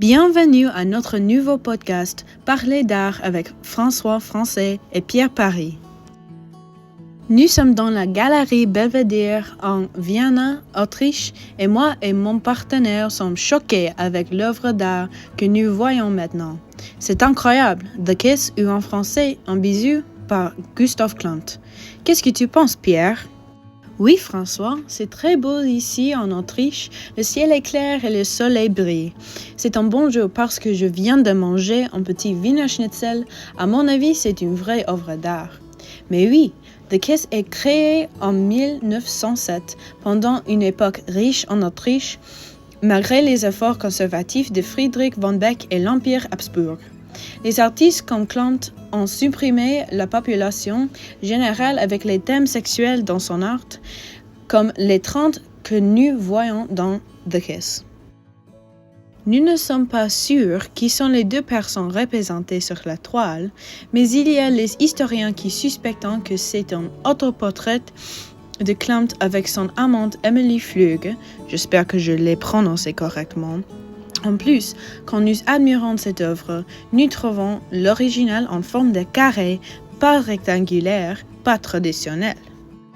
Bienvenue à notre nouveau podcast Parler d'art avec François Français et Pierre Paris. Nous sommes dans la galerie Belvedere en Vienne, Autriche, et moi et mon partenaire sommes choqués avec l'œuvre d'art que nous voyons maintenant. C'est incroyable, The Kiss ou en français Un bisou par Gustav Klimt. Qu'est-ce que tu penses, Pierre? Oui, François, c'est très beau ici en Autriche. Le ciel est clair et le soleil brille. C'est un bon jour parce que je viens de manger un petit Wiener Schnitzel. À mon avis, c'est une vraie œuvre d'art. Mais oui, The Kiss est créé en 1907, pendant une époque riche en Autriche, malgré les efforts conservatifs de Friedrich von Beck et l'Empire Habsbourg. Les artistes comme Klimt ont supprimé la population générale avec les thèmes sexuels dans son art, comme les 30 que nous voyons dans The Kiss. Nous ne sommes pas sûrs qui sont les deux personnes représentées sur la toile, mais il y a les historiens qui suspectent que c'est un autoportrait de Klimt avec son amante Emily Flügge. J'espère que je l'ai prononcé correctement. En plus, quand nous admirons cette œuvre, nous trouvons l'original en forme de carré, pas rectangulaire, pas traditionnel.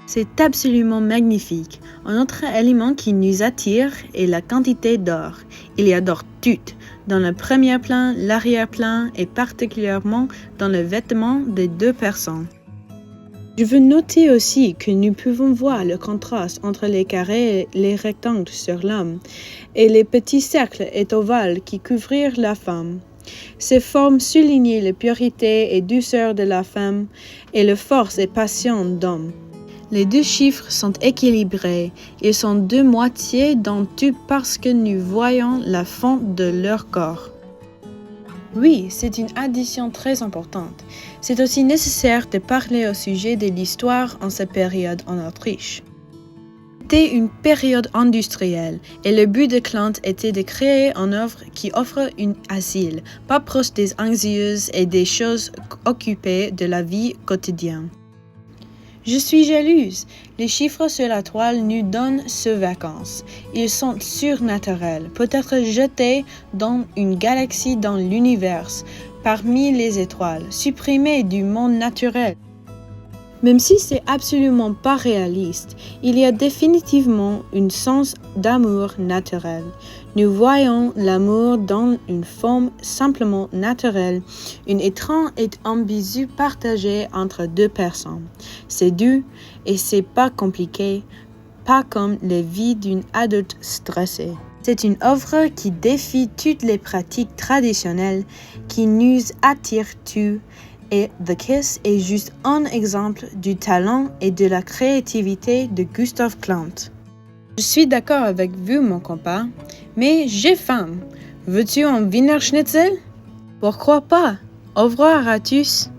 C'est absolument magnifique. Un autre élément qui nous attire est la quantité d'or. Il y a d'or tout, dans le premier plan, l'arrière-plan et particulièrement dans le vêtement des deux personnes. Je veux noter aussi que nous pouvons voir le contraste entre les carrés et les rectangles sur l'homme et les petits cercles et ovales qui couvrirent la femme. Ces formes soulignent la pureté et douceur de la femme et la force et passion d'homme. Les deux chiffres sont équilibrés. Ils sont deux moitiés dans tout parce que nous voyons la fente de leur corps. Oui, c'est une addition très importante. C'est aussi nécessaire de parler au sujet de l'histoire en cette période en Autriche. C'était une période industrielle et le but de Klimt était de créer une œuvre qui offre un asile, pas proche des anxieuses et des choses occupées de la vie quotidienne. Je suis jalouse. Les chiffres sur la toile nous donnent ces vacances. Ils sont surnaturels, peut-être jetés dans une galaxie dans l'univers, parmi les étoiles, supprimés du monde naturel. Même si c'est absolument pas réaliste, il y a définitivement un sens d'amour naturel. Nous voyons l'amour dans une forme simplement naturelle, une étreinte et un bisou partagé entre deux personnes. C'est doux et c'est pas compliqué, pas comme la vie d'une adulte stressée. C'est une œuvre qui défie toutes les pratiques traditionnelles, qui nous attire tous. Et The Kiss est juste un exemple du talent et de la créativité de Gustav Klimt. Je suis d'accord avec vous, mon compas, mais j'ai faim. Veux-tu un Wiener Schnitzel? Pourquoi pas? Au revoir à tous.